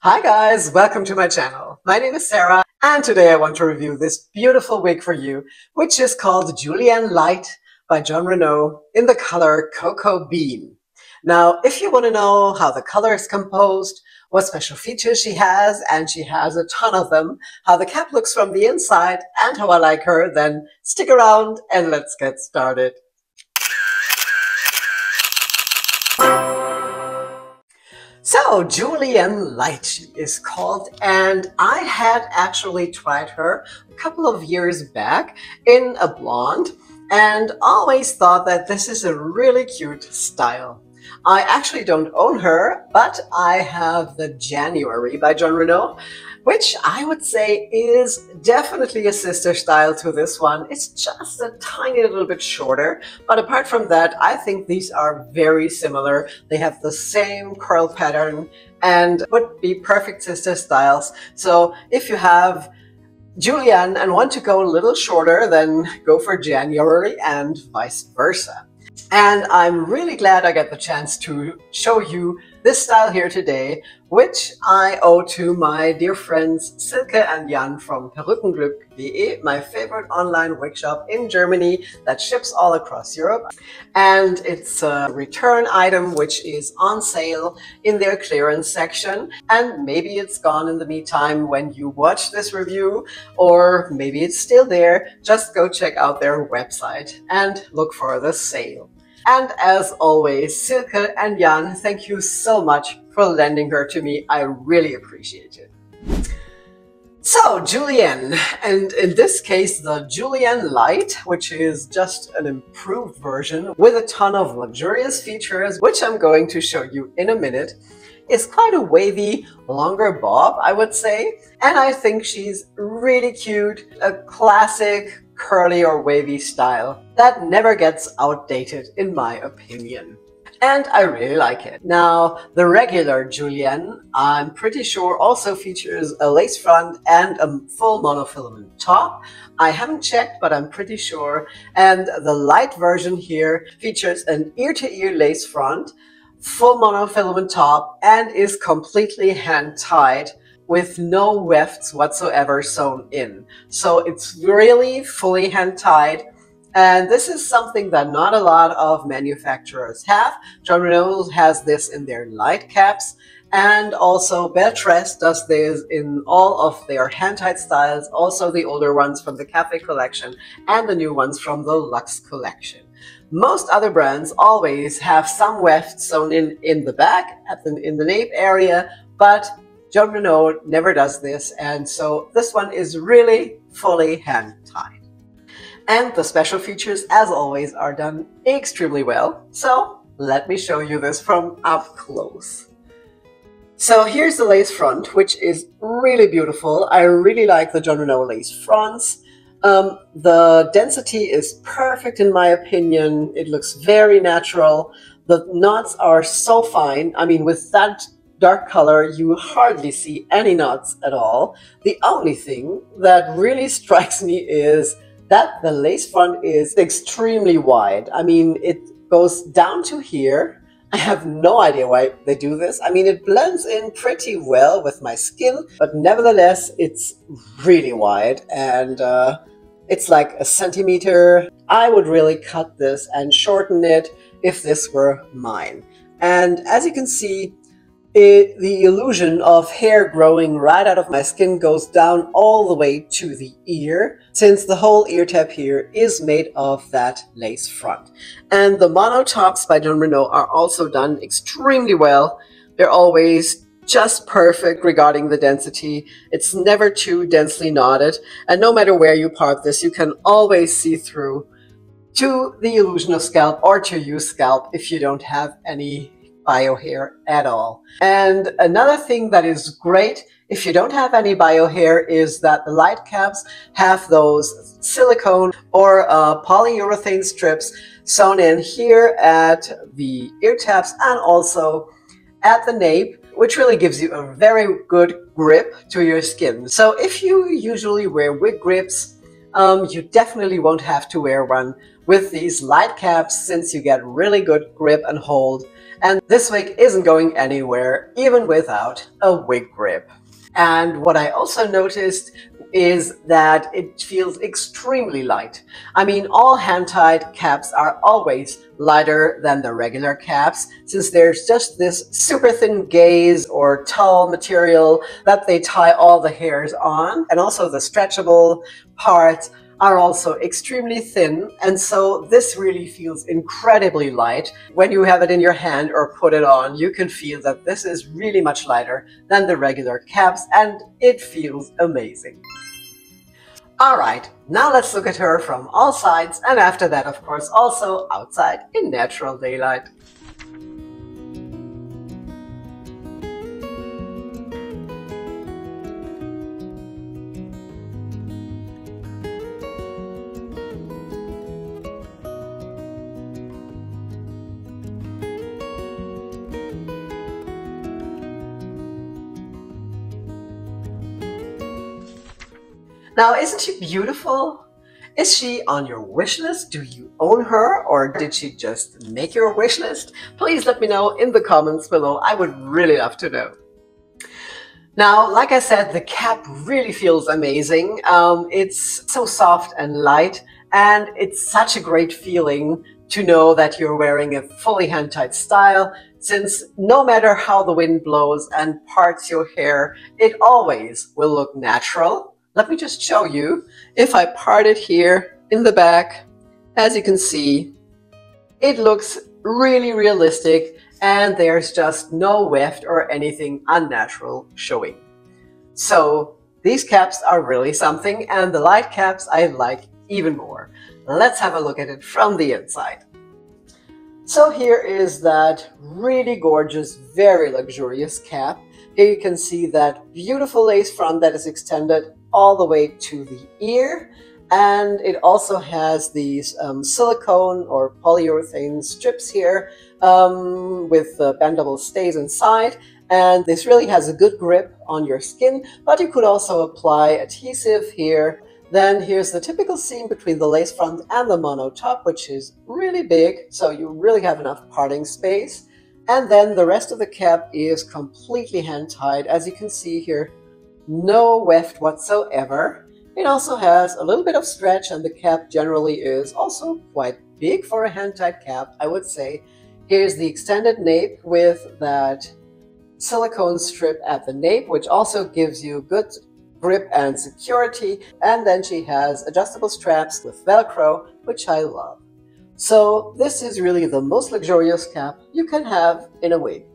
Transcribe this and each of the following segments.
Hi guys, welcome to my channel. My name is Sarah and today I want to review this beautiful wig for you, which is called Julianne Lite by Jon Renau in the color Cocoa Bean. Now, if you want to know how the color is composed, what special features she has, and she has a ton of them, how the cap looks from the inside, and how I like her, then stick around and let's get started. So, Julianne Lite she is called, and I had actually tried her a couple of years back in a blonde and always thought that this is a really cute style. I actually don't own her, but I have the January by Jon Renau, which I would say is definitely a sister style to this one. It's just a tiny little bit shorter, but apart from that, I think these are very similar. They have the same curl pattern and would be perfect sister styles. So if you have Julianne and want to go a little shorter, then go for January and vice versa. And I'm really glad I get the chance to show you this style here today, which I owe to my dear friends Silke and Jan from Perückenglück.de, my favorite online wig shop in Germany that ships all across Europe. And it's a return item which is on sale in their clearance section. And maybe it's gone in the meantime when you watch this review, or maybe it's still there. Just go check out their website and look for the sale. And as always, Silke and Jan, thank you so much for lending her to me. I really appreciate it. So, Julianne, and in this case, the Julianne Lite, which is just an improved version with a ton of luxurious features, which I'm going to show you in a minute, is quite a wavy, longer bob, I would say. And I think she's really cute, a classic curly or wavy style that never gets outdated in my opinion. And I really like it. Now, the regular Julianne, I'm pretty sure also features a lace front and a full monofilament top. I haven't checked, but I'm pretty sure. And the light version here features an ear-to-ear lace front, full monofilament top, and is completely hand-tied with no wefts whatsoever sewn in. So it's really fully hand-tied. And this is something that not a lot of manufacturers have. Jon Renau has this in their light caps, and also Beltress does this in all of their hand-tied styles, also the older ones from the Cafe collection and the new ones from the Luxe collection. Most other brands always have some weft sewn in the back, in the nape area, but Jon Renau never does this, and so this one is really fully hand-tied. And the special features, as always, are done extremely well. So let me show you this from up close. So here's the lace front, which is really beautiful. I really like the Jon Renau lace fronts. The density is perfect in my opinion. It looks very natural. The knots are so fine. I mean, with that dark color, you hardly see any knots at all. The only thing that really strikes me is that the lace front is extremely wide. I mean, it goes down to here. I have no idea why they do this. I mean, it blends in pretty well with my skin, but nevertheless, it's really wide, and it's like a centimeter. I would really cut this and shorten it if this were mine. And as you can see, the illusion of hair growing right out of my skin goes down all the way to the ear, since the whole ear tab here is made of that lace front. And the mono tops by Jon Renau are also done extremely well. They're always just perfect regarding the density. It's never too densely knotted, and no matter where you part this, you can always see through to the illusion of scalp or to use scalp if you don't have any bio hair at all. And another thing that is great if you don't have any bio hair is that the light caps have those silicone or polyurethane strips sewn in here at the ear tabs and also at the nape, which really gives you a very good grip to your skin. So if you usually wear wig grips, you definitely won't have to wear one with these light caps, since you get really good grip and hold. And this wig isn't going anywhere, even without a wig grip. And what I also noticed is that it feels extremely light. I mean, all hand-tied caps are always lighter than the regular caps, since there's just this super thin gaze or tulle material that they tie all the hairs on, and also the stretchable parts are also extremely thin, and so this really feels incredibly light. When you have it in your hand or put it on, you can feel that this is really much lighter than the regular caps, and it feels amazing. Alright, now let's look at her from all sides, and after that, of course, also outside in natural daylight. Now, isn't she beautiful? Is she on your wish list? Do you own her, or did she just make your wish list? Please let me know in the comments below. I would really love to know. Now, like I said, the cap really feels amazing. It's so soft and light, and it's such a great feeling to know that you're wearing a fully hand-tied style, since no matter how the wind blows and parts your hair, it always will look natural. Let me just show you. If I part it here in the back, as you can see, it looks really realistic, and there's just no weft or anything unnatural showing. So these caps are really something, and the light caps I like even more. Let's have a look at it from the inside. So here is that really gorgeous, very luxurious cap. Here you can see that beautiful lace front that is extended all the way to the ear, and it also has these silicone or polyurethane strips here with bendable stays inside, and this really has a good grip on your skin, but you could also apply adhesive here. Then here's the typical seam between the lace front and the mono top, which is really big, so you really have enough parting space. And then the rest of the cap is completely hand-tied, as you can see here. No weft whatsoever. It also has a little bit of stretch, and the cap generally is also quite big for a hand-tied cap, I would say. Here's the extended nape with that silicone strip at the nape, which also gives you good grip and security. And then she has adjustable straps with Velcro, which I love. So this is really the most luxurious cap you can have in a wig.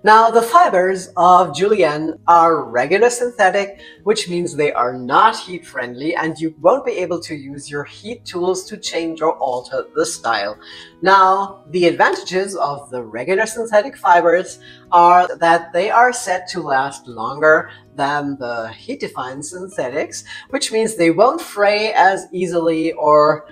Now, the fibers of Julianne are regular synthetic, which means they are not heat friendly, and you won't be able to use your heat tools to change or alter the style. Now, the advantages of the regular synthetic fibers are that they are set to last longer than the heat-defying synthetics, which means they won't fray as easily or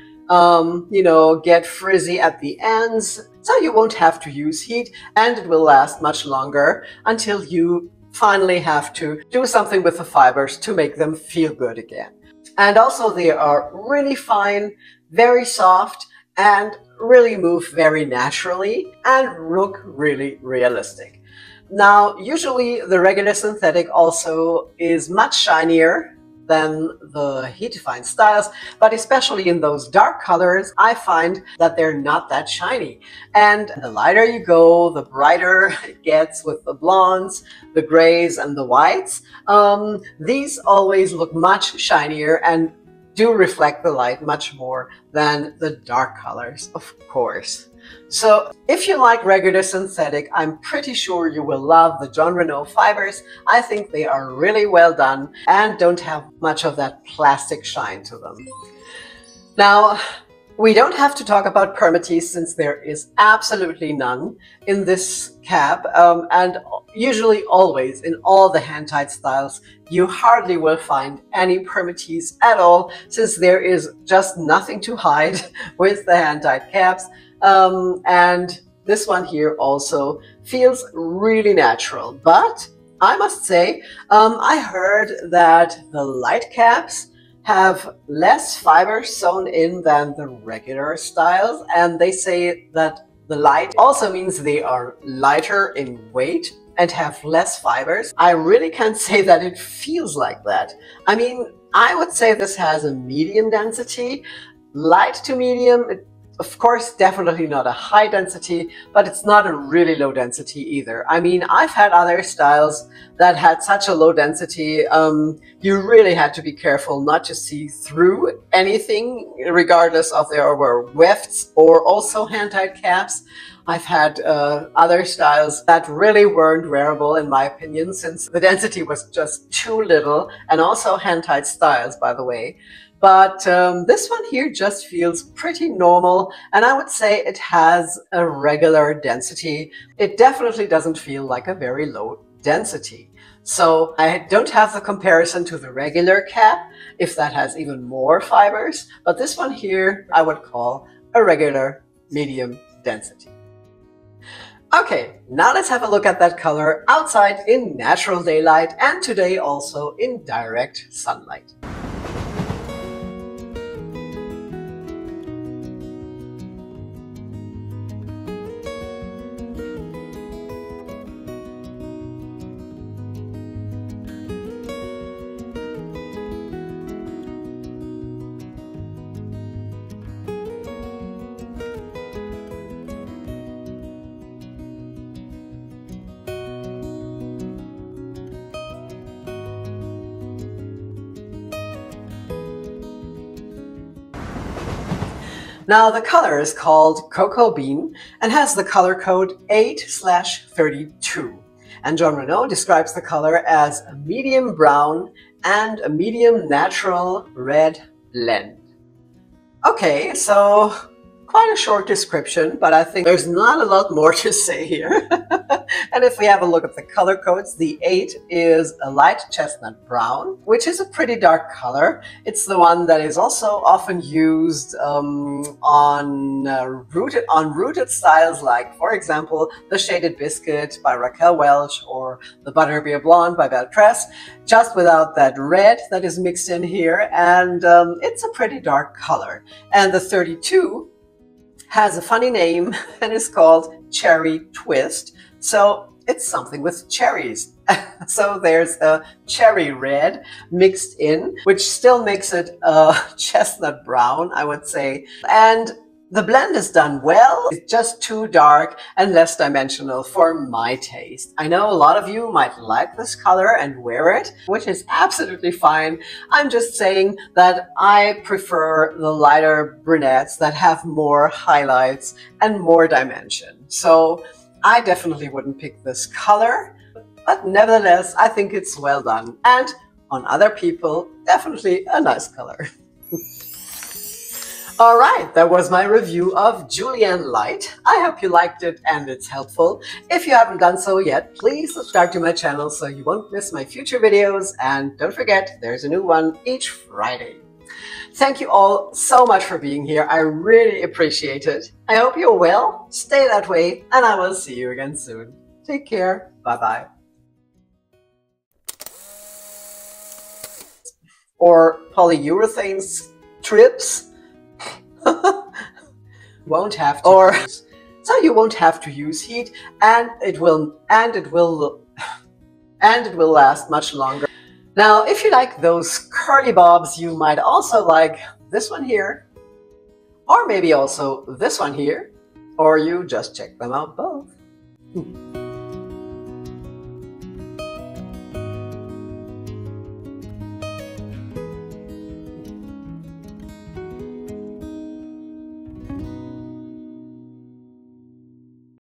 get frizzy at the ends, so you won't have to use heat, and it will last much longer until you finally have to do something with the fibers to make them feel good again. And also they are really fine, very soft, and really move very naturally and look really realistic. Now, usually the regular synthetic also is much shinier than the heat-defying styles, but especially in those dark colors, I find that they're not that shiny. And the lighter you go, the brighter it gets with the blondes, the grays, and the whites. These always look much shinier and do reflect the light much more than the dark colors, of course. So if you like regular synthetic, I'm pretty sure you will love the Jon Renau fibers. I think they are really well done and don't have much of that plastic shine to them. Now, we don't have to talk about permatease since there is absolutely none in this cap, and usually always in all the hand-tied styles you hardly will find any permatease at all, since there is just nothing to hide with the hand-tied caps. And this one here also feels really natural, but I must say I heard that the light caps have less fiber sewn in than the regular styles, and they say that The light also means they are lighter in weight and have less fibers. I really can't say that it feels like that. I mean, I would say this has a medium density, light to medium. Of course, definitely not a high density, but it's not a really low density either. I mean, I've had other styles that had such a low density, you really had to be careful not to see through anything, regardless of there were wefts or also hand-tied caps. I've had other styles that really weren't wearable in my opinion, since the density was just too little, and also hand-tied styles, by the way. But this one here just feels pretty normal, and I would say it has a regular density. It definitely doesn't feel like a very low density. So I don't have the comparison to the regular cap, if that has even more fibers, but this one here I would call a regular medium density. Okay, now let's have a look at that color outside in natural daylight and today also in direct sunlight. Now the color is called Cocoa Bean and has the color code 8/32. And Jon Renau describes the color as a medium brown and a medium natural red blend. Okay, so quite a short description, but I think there's not a lot more to say here. And if we have a look at the color codes, the 8 is a light chestnut brown, which is a pretty dark color. It's the one that is also often used on rooted styles, like, for example, the Shaded Biscuit by Raquel Welch or the Butterbeer Blonde by Beltress, just without that red that is mixed in here. And it's a pretty dark color. And the 32 has a funny name and is called Cherry Twist. So it's something with cherries. So there's a cherry red mixed in, which still makes it a chestnut brown, I would say. And the blend is done well. It's just too dark and less dimensional for my taste. I know a lot of you might like this color and wear it, which is absolutely fine. I'm just saying that I prefer the lighter brunettes that have more highlights and more dimension. So I definitely wouldn't pick this color, but nevertheless, I think it's well done. And on other people, definitely a nice color. All right, that was my review of Julianne Lite. I hope you liked it and it's helpful. If you haven't done so yet, please subscribe to my channel so you won't miss my future videos. And don't forget, there's a new one each Friday. Thank you all so much for being here. I really appreciate it. I hope you're well, stay that way, and I will see you again soon. Take care. Bye-bye. Or polyurethane strips. Won't have to use. So you won't have to use heat, and it will last much longer. Now, if you like those curly bobs, you might also like this one here, or maybe also this one here, or you just check them out both.